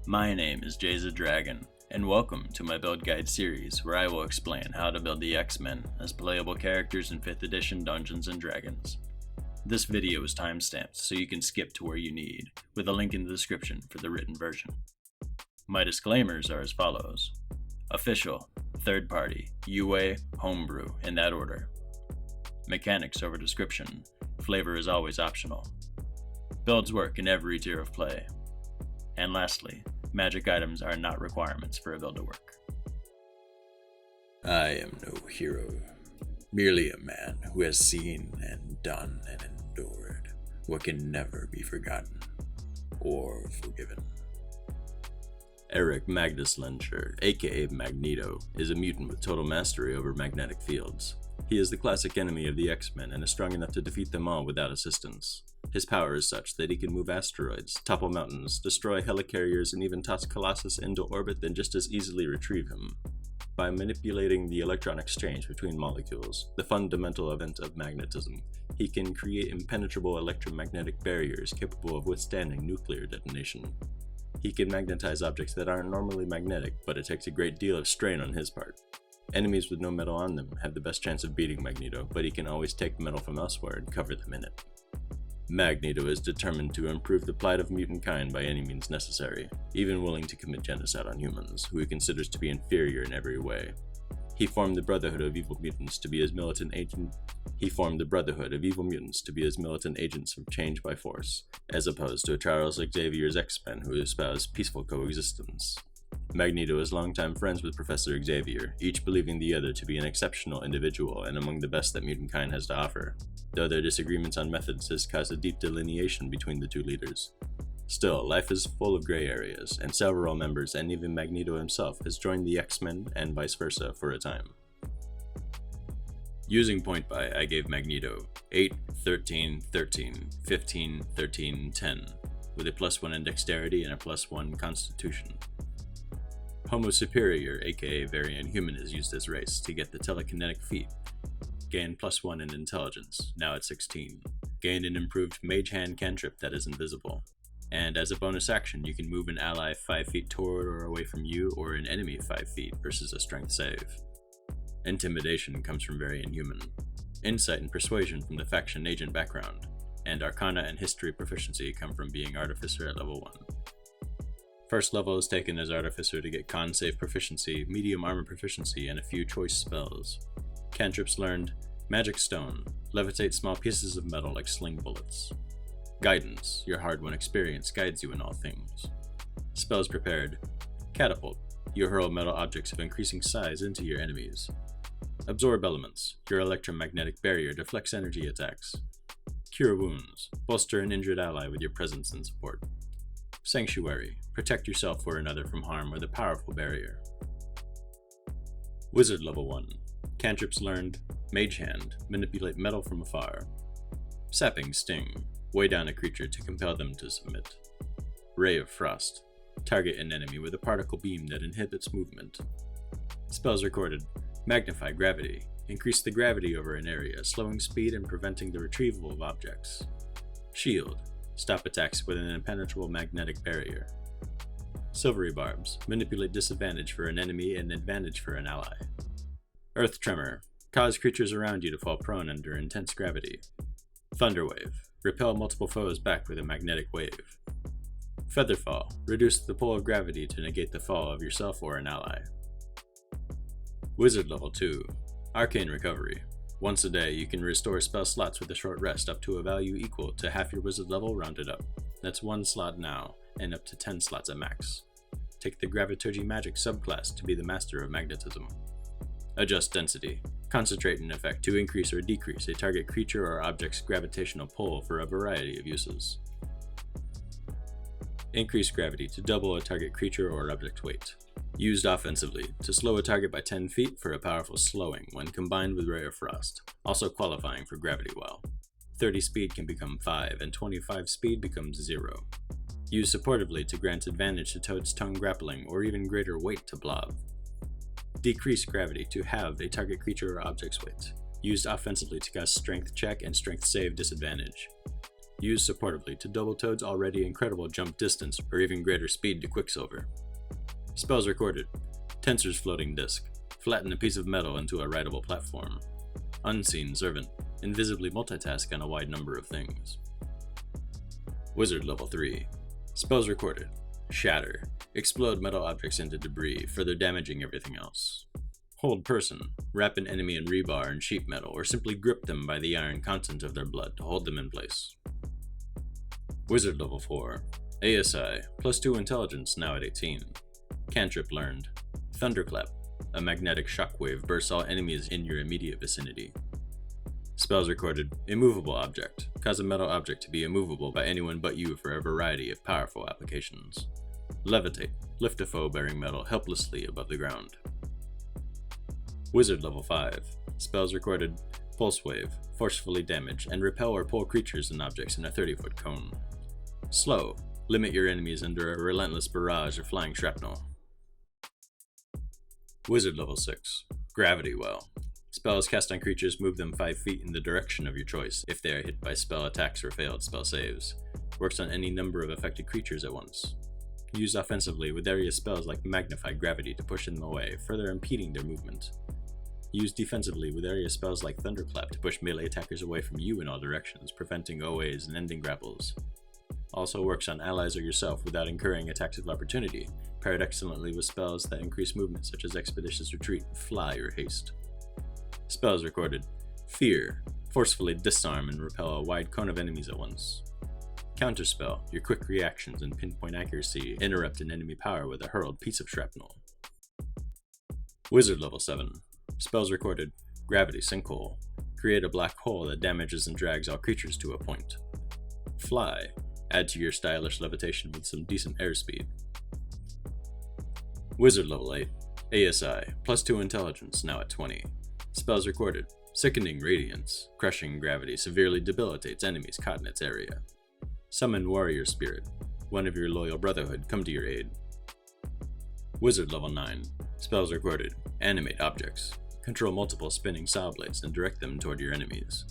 My name is Jay's a Dragon, and welcome to my build guide series where I will explain how to build the X-Men as playable characters in 5th edition Dungeons & Dragons. This video is timestamped so you can skip to where you need, with a link in the description for the written version. My disclaimers are as follows. Official, third party, UA, homebrew, in that order. Mechanics over description, flavor is always optional. Builds work in every tier of play. And lastly, magic items are not requirements for a build to work. I am no hero, merely a man who has seen and done and endured what can never be forgotten or forgiven. Eric Magnus Lencher, aka Magneto, is a mutant with total mastery over magnetic fields. He is the classic enemy of the X-Men and is strong enough to defeat them all without assistance. His power is such that he can move asteroids, topple mountains, destroy helicarriers, and even toss Colossus into orbit, then just as easily retrieve him. By manipulating the electron exchange between molecules, the fundamental event of magnetism, he can create impenetrable electromagnetic barriers capable of withstanding nuclear detonation. He can magnetize objects that aren't normally magnetic, but it takes a great deal of strain on his part. Enemies with no metal on them have the best chance of beating Magneto, but he can always take metal from elsewhere and cover them in it. Magneto is determined to improve the plight of mutant kind by any means necessary, even willing to commit genocide on humans, who he considers to be inferior in every way. He formed the Brotherhood of Evil Mutants to be his militant agents of change by force, as opposed to Charles Xavier's X-Men who espouse peaceful coexistence. Magneto is longtime friends with Professor Xavier, each believing the other to be an exceptional individual and among the best that mutant kind has to offer, though their disagreements on methods has caused a deep delineation between the two leaders. Still, life is full of gray areas, and several members and even Magneto himself has joined the X-Men and vice versa for a time. Using point buy, I gave Magneto 8, 13, 13, 15, 13, 10, with a +1 in dexterity and a +1 constitution. Homo Superior, aka Variant Human, is used as race to get the telekinetic feat. Gain +1 in intelligence, now at 16. Gain an improved Mage Hand cantrip that is invisible. And as a bonus action, you can move an ally 5 feet toward or away from you or an enemy 5 feet versus a strength save. Intimidation comes from Variant Human. Insight and Persuasion from the faction agent background. And Arcana and History proficiency come from being Artificer at level 1. First level is taken as Artificer to get con save proficiency, medium armor proficiency, and a few choice spells. Cantrips learned: Magic Stone, levitate small pieces of metal like sling bullets. Guidance, your hard-won experience guides you in all things. Spells prepared: Catapult, you hurl metal objects of increasing size into your enemies. Absorb Elements, your electromagnetic barrier deflects energy attacks. Cure Wounds, bolster an injured ally with your presence and support. Sanctuary, protect yourself or another from harm with a powerful barrier. Wizard level 1, cantrips learned: Mage Hand, manipulate metal from afar. Sapping Sting, weigh down a creature to compel them to submit. Ray of Frost, target an enemy with a particle beam that inhibits movement. Spells recorded: Magnify Gravity, increase the gravity over an area, slowing speed and preventing the retrieval of objects. Shield, stop attacks with an impenetrable magnetic barrier. Silvery Barbs, manipulate disadvantage for an enemy and advantage for an ally. Earth Tremor, cause creatures around you to fall prone under intense gravity. Thunderwave, repel multiple foes back with a magnetic wave. Featherfall, reduce the pull of gravity to negate the fall of yourself or an ally. Wizard level 2, Arcane Recovery. Once a day, you can restore spell slots with a short rest up to a value equal to half your wizard level rounded up. That's 1 slot now, and up to 10 slots at max. Take the Graviturgy magic subclass to be the master of magnetism. Adjust Density. Concentrate an effect to increase or decrease a target creature or object's gravitational pull for a variety of uses. Increase Gravity to double a target creature or object weight. Used offensively, to slow a target by 10 feet for a powerful slowing when combined with Ray of Frost, also qualifying for Gravity Well. 30 speed can become 5, and 25 speed becomes 0. Used supportively to grant advantage to Toad's Tongue grappling or even greater weight to Blob. Decrease Gravity to halve a target creature or object's weight. Used offensively to cause Strength check and Strength save disadvantage. Used supportively to double Toad's already incredible jump distance or even greater speed to Quicksilver. Spells recorded. Tensor's floating disc. Flatten a piece of metal into a rideable platform. Unseen Servant. Invisibly multitask on a wide number of things. Wizard level 3. Spells recorded. Shatter. Explode metal objects into debris, further damaging everything else. Hold Person. Wrap an enemy in rebar and sheet metal, or simply grip them by the iron content of their blood to hold them in place. Wizard level 4. ASI. +2 intelligence, now at 18. Cantrip learned. Thunderclap. A magnetic shockwave bursts all enemies in your immediate vicinity. Spells recorded. Immovable object. Cause a metal object to be immovable by anyone but you for a variety of powerful applications. Levitate. Lift a foe bearing metal helplessly above the ground. Wizard level 5. Spells recorded. Pulse wave. Forcefully damage and repel or pull creatures and objects in a 30-foot cone. Slow. Limit your enemies under a relentless barrage of flying shrapnel. Wizard level 6. Gravity Well. Spells cast on creatures move them 5 feet in the direction of your choice if they are hit by spell attacks or failed spell saves. Works on any number of affected creatures at once. Used offensively with area spells like Magnified Gravity to push them away, further impeding their movement. Used defensively with area spells like Thunderclap to push melee attackers away from you in all directions, preventing OAs and ending grapples. Also works on allies or yourself without incurring attacks of opportunity, paired excellently with spells that increase movement such as Expeditious Retreat, Fly, or Haste. Spells recorded. Fear. Forcefully disarm and repel a wide cone of enemies at once. Counterspell. Your quick reactions and pinpoint accuracy interrupt an enemy power with a hurled piece of shrapnel. Wizard level 7. Spells recorded. Gravity Sinkhole. Create a black hole that damages and drags all creatures to a point. Fly. Add to your stylish levitation with some decent airspeed. Wizard level 8. ASI. +2 intelligence, now at 20. Spells recorded. Sickening Radiance. Crushing gravity severely debilitates enemies caught in its area. Summon Warrior Spirit. One of your loyal brotherhood come to your aid. Wizard level 9. Spells recorded. Animate objects. Control multiple spinning saw blades and direct them toward your enemies.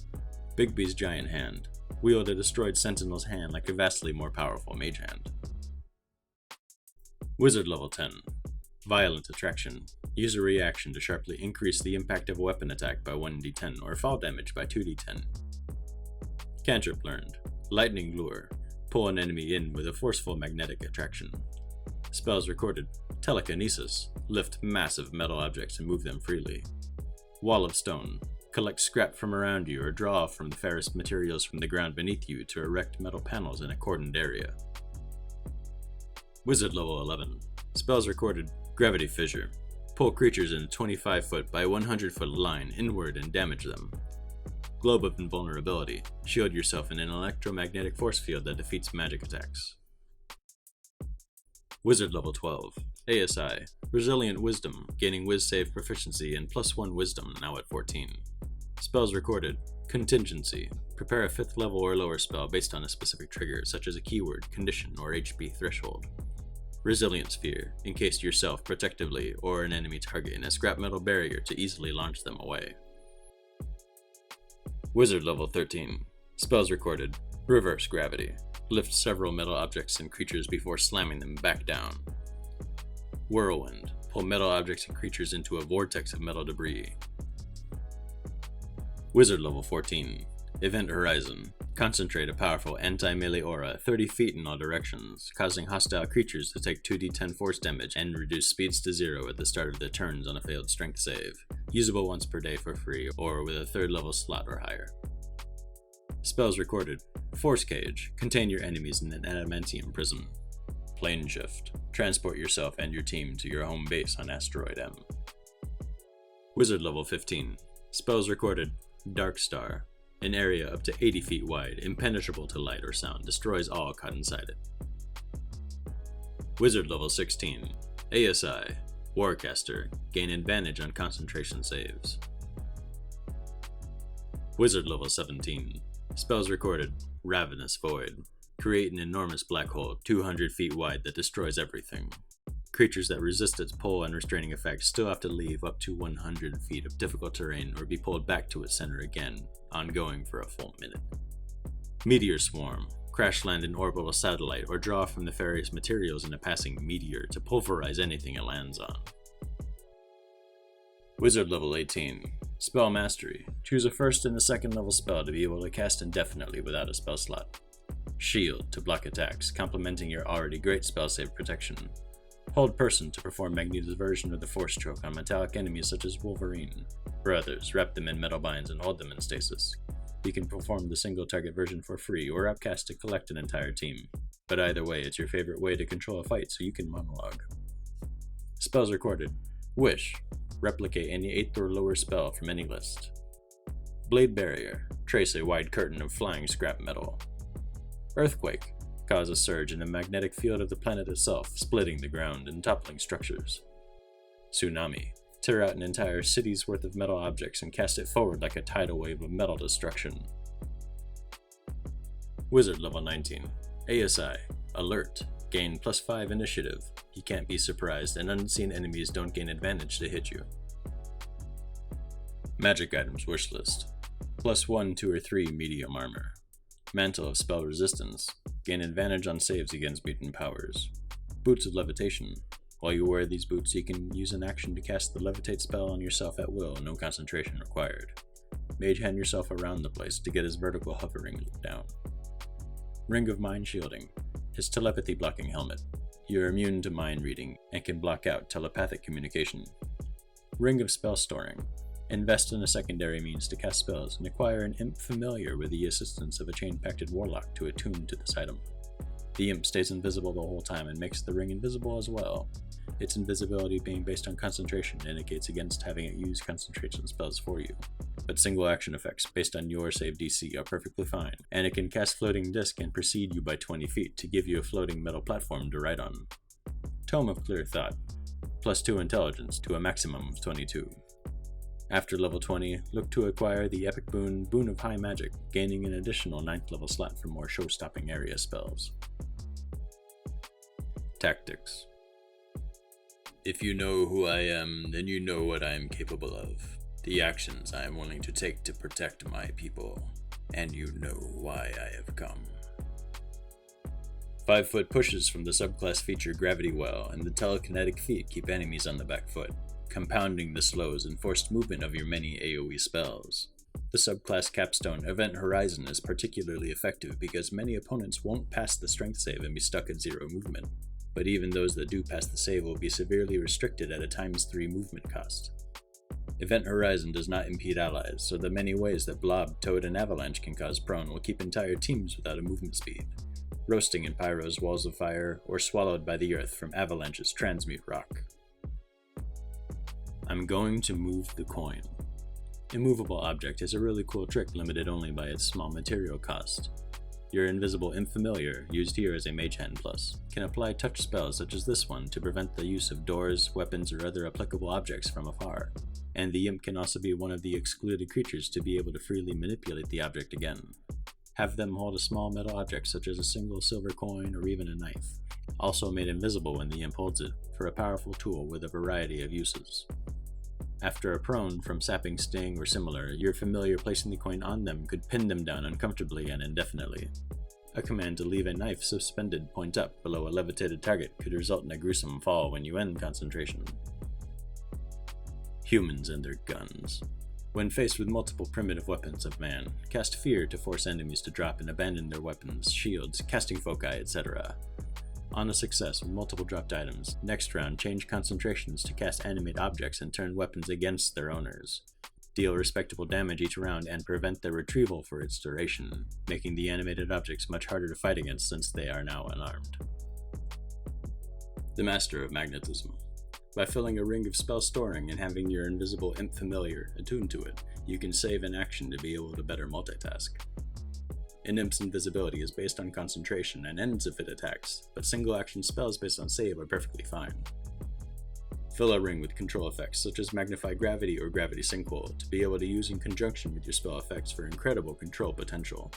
Bigby's Giant Hand. Wield a destroyed sentinel's hand like a vastly more powerful mage hand. Wizard level 10. Violent Attraction. Use a reaction to sharply increase the impact of a weapon attack by 1d10 or fall damage by 2d10. Cantrip learned. Lightning Lure. Pull an enemy in with a forceful magnetic attraction. Spells recorded. Telekinesis. Lift massive metal objects and move them freely. Wall of Stone. Collect scrap from around you or draw from the ferrous materials from the ground beneath you to erect metal panels in a cordoned area. Wizard level 11. Spells recorded. Gravity Fissure. Pull creatures in a 25-foot by 100-foot line inward and damage them. Globe of Invulnerability. Shield yourself in an electromagnetic force field that defeats magic attacks. Wizard level 12. ASI. Resilient Wisdom. Gaining Wiz Save proficiency and +1 Wisdom, now at 14. Spells recorded. Contingency. Prepare a 5th level or lower spell based on a specific trigger, such as a keyword, condition, or HP threshold. Resilient Sphere. Encase yourself protectively or an enemy target in a scrap metal barrier to easily launch them away. Wizard level 13. Spells recorded. Reverse Gravity. Lift several metal objects and creatures before slamming them back down. Whirlwind. Pull metal objects and creatures into a vortex of metal debris. Wizard level 14. Event Horizon. Concentrate a powerful anti-melee aura 30 feet in all directions, causing hostile creatures to take 2d10 force damage and reduce speeds to 0 at the start of their turns on a failed strength save. Usable once per day for free or with a 3rd level slot or higher. Spells recorded. Force Cage. Contain your enemies in an adamantium prison. Plane Shift. Transport yourself and your team to your home base on Asteroid M. Wizard level 15. Spells recorded. Dark Star. An area up to 80 feet wide, impenetrable to light or sound, destroys all caught inside it. Wizard level 16. ASI. Warcaster. Gain advantage on concentration saves. Wizard level 17. Spells recorded. Ravenous Void. Create an enormous black hole 200 feet wide that destroys everything. Creatures that resist its pull and restraining effects still have to leave up to 100 feet of difficult terrain or be pulled back to its center again, ongoing for a full minute. Meteor Swarm. Crash land an orbital satellite or draw from nefarious materials in a passing meteor to pulverize anything it lands on. Wizard level 18. Spell Mastery. Choose a first and a second level spell to be able to cast indefinitely without a spell slot. Shield to block attacks, complementing your already great spell save protection. Hold Person to perform Magneto's version of the Force Stroke on metallic enemies such as Wolverine. For others, wrap them in metal binds and hold them in stasis. You can perform the single target version for free or upcast to collect an entire team. But either way, it's your favorite way to control a fight so you can monologue. Spells recorded. Wish. Replicate any 8th or lower spell from any list. Blade Barrier. Trace a wide curtain of flying scrap metal. Earthquake. Cause a surge in the magnetic field of the planet itself, splitting the ground and toppling structures. Tsunami. Tear out an entire city's worth of metal objects and cast it forward like a tidal wave of metal destruction. Wizard level 19. ASI. Alert. Gain +5 initiative. You can't be surprised, and unseen enemies don't gain advantage to hit you. Magic items wishlist. +1, 2, or 3 medium armor. Mantle of Spell Resistance. Gain advantage on saves against mutant powers. Boots of Levitation. While you wear these boots, you can use an action to cast the Levitate spell on yourself at will, no concentration required. Mage hand yourself around the place to get his vertical hovering down. Ring of Mind Shielding. His telepathy blocking helmet. You're immune to mind reading and can block out telepathic communication. Ring of Spell Storing. Invest in a secondary means to cast spells and acquire an imp familiar with the assistance of a chain-pacted warlock to attune to this item. The imp stays invisible the whole time and makes the ring invisible as well. Its invisibility being based on concentration indicates against having it use concentration spells for you. But single action effects based on your save DC are perfectly fine, and it can cast Floating Disc and precede you by 20 feet to give you a floating metal platform to ride on. Tome of Clear Thought. +2 intelligence to a maximum of 22. After level 20, look to acquire the epic boon, Boon of High Magic, gaining an additional 9th level slot for more show-stopping area spells. Tactics. If you know who I am, then you know what I am capable of, the actions I am willing to take to protect my people, and you know why I have come. 5-foot pushes from the subclass feature Gravity Well, and the telekinetic feet keep enemies on the back foot, compounding the slows and forced movement of your many AoE spells. The subclass capstone Event Horizon is particularly effective because many opponents won't pass the strength save and be stuck at 0 movement, but even those that do pass the save will be severely restricted at a ×3 movement cost. Event Horizon does not impede allies, so the many ways that Blob, Toad, and Avalanche can cause prone will keep entire teams without a movement speed, roasting in Pyro's walls of fire or swallowed by the earth from Avalanche's transmute rock. I'm going to move the coin. Immovable Object is a really cool trick limited only by its small material cost. Your invisible Imp Familiar, used here as a Mage Hand Plus, can apply touch spells such as this one to prevent the use of doors, weapons, or other applicable objects from afar, and the Imp can also be one of the excluded creatures to be able to freely manipulate the object again. Have them hold a small metal object such as a single silver coin or even a knife, also made invisible when the Imp holds it, for a powerful tool with a variety of uses. After a prone from sapping, sting, or similar, your familiar placing the coin on them could pin them down uncomfortably and indefinitely. A command to leave a knife suspended point up below a levitated target could result in a gruesome fall when you end concentration. Humans and their guns. When faced with multiple primitive weapons of man, cast Fear to force enemies to drop and abandon their weapons, shields, casting foci, etc. On a success with multiple dropped items, next round change concentrations to cast animate objects and turn weapons against their owners. Deal respectable damage each round and prevent their retrieval for its duration, making the animated objects much harder to fight against since they are now unarmed. The Master of Magnetism. By filling a ring of spell storing and having your invisible Imp Familiar attuned to it, you can save an action to be able to better multitask. An Imp's invisibility is based on concentration and ends if it attacks, but single action spells based on save are perfectly fine. Fill a ring with control effects such as Magnify Gravity or Gravity Sinkhole to be able to use in conjunction with your spell effects for incredible control potential.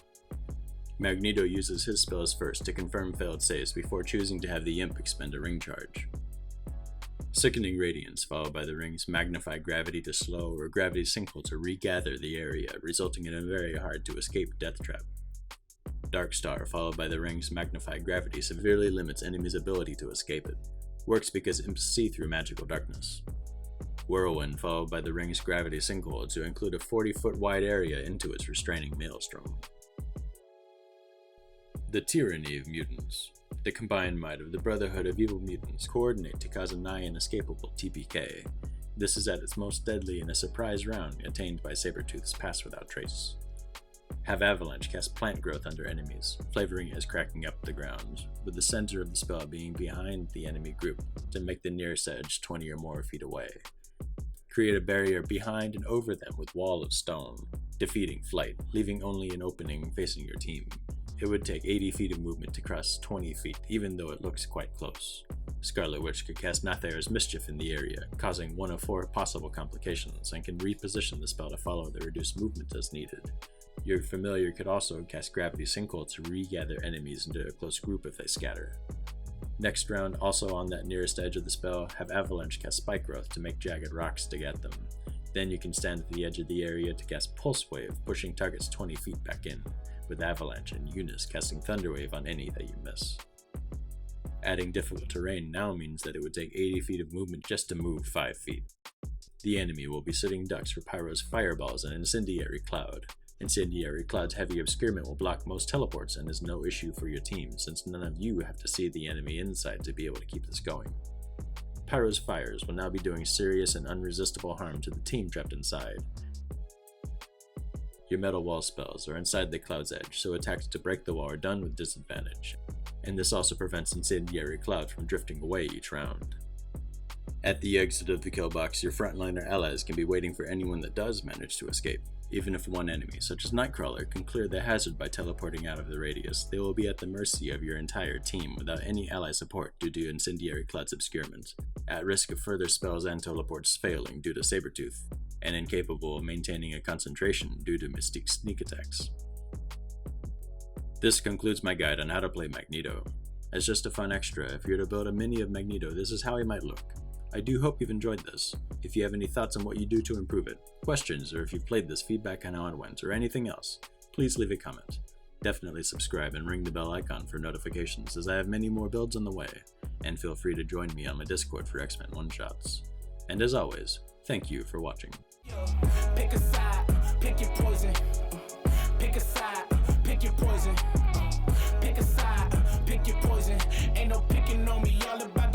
Magneto uses his spells first to confirm failed saves before choosing to have the Imp expend a ring charge. Sickening Radiance, followed by the rings Magnify Gravity to slow or Gravity Sinkhole to regather the area, resulting in a very hard to escape death trap. Dark Star, followed by the ring's magnified gravity, severely limits enemies' ability to escape it. Works because imps see through magical darkness. Whirlwind, followed by the ring's gravity sinkhole to include a 40-foot wide area into its restraining maelstrom. The Tyranny of Mutants. The combined might of the Brotherhood of Evil Mutants coordinate to cause a nigh inescapable TPK. This is at its most deadly in a surprise round attained by Sabretooth's Pass Without Trace. Have Avalanche cast plant growth under enemies, flavoring as cracking up the ground, with the center of the spell being behind the enemy group to make the nearest edge 20 or more feet away. Create a barrier behind and over them with Wall of Stone, defeating Flight, leaving only an opening facing your team. It would take 80 feet of movement to cross 20 feet, even though it looks quite close. Scarlet Witch could cast Nathair's Mischief in the area, causing 1 of 4 possible complications, and can reposition the spell to follow the reduced movement as needed. Your familiar could also cast Gravity Sinkhole to regather enemies into a close group if they scatter. Next round, also on that nearest edge of the spell, have Avalanche cast Spike Growth to make jagged rocks dig at them. Then you can stand at the edge of the area to cast Pulse Wave, pushing targets 20 feet back in, with Avalanche and Eunice casting Thunder Wave on any that you miss. Adding difficult terrain now means that it would take 80 feet of movement just to move 5 feet. The enemy will be sitting ducks for Pyro's Fireballs and Incendiary Cloud. Incendiary Cloud's heavy obscurement will block most teleports and is no issue for your team, since none of you have to see the enemy inside to be able to keep this going. Pyro's Fires will now be doing serious and unresistible harm to the team trapped inside. Your Metal Wall spells are inside the Cloud's edge, so attacks to break the wall are done with disadvantage, and this also prevents Incendiary Cloud from drifting away each round. At the exit of the kill box, your frontliner allies can be waiting for anyone that does manage to escape. Even if one enemy, such as Nightcrawler, can clear the hazard by teleporting out of the radius, they will be at the mercy of your entire team without any ally support due to Incendiary Cloud's obscurement, at risk of further spells and teleports failing due to Sabretooth, and incapable of maintaining a concentration due to Mystique's sneak attacks. This concludes my guide on how to play Magneto. As just a fun extra, if you're to build a mini of Magneto, this is how he might look. I do hope you've enjoyed this. If you have any thoughts on what you do to improve it, questions, or if you've played this, feedback on how it went, or anything else, please leave a comment. Definitely subscribe and ring the bell icon for notifications, as I have many more builds on the way, and feel free to join me on my Discord for X-Men one-shots. And as always, thank you for watching. Pick a side, pick your poison. Pick a side, pick your poison. Pick a side, pick your poison. Ain't no picking on me, all about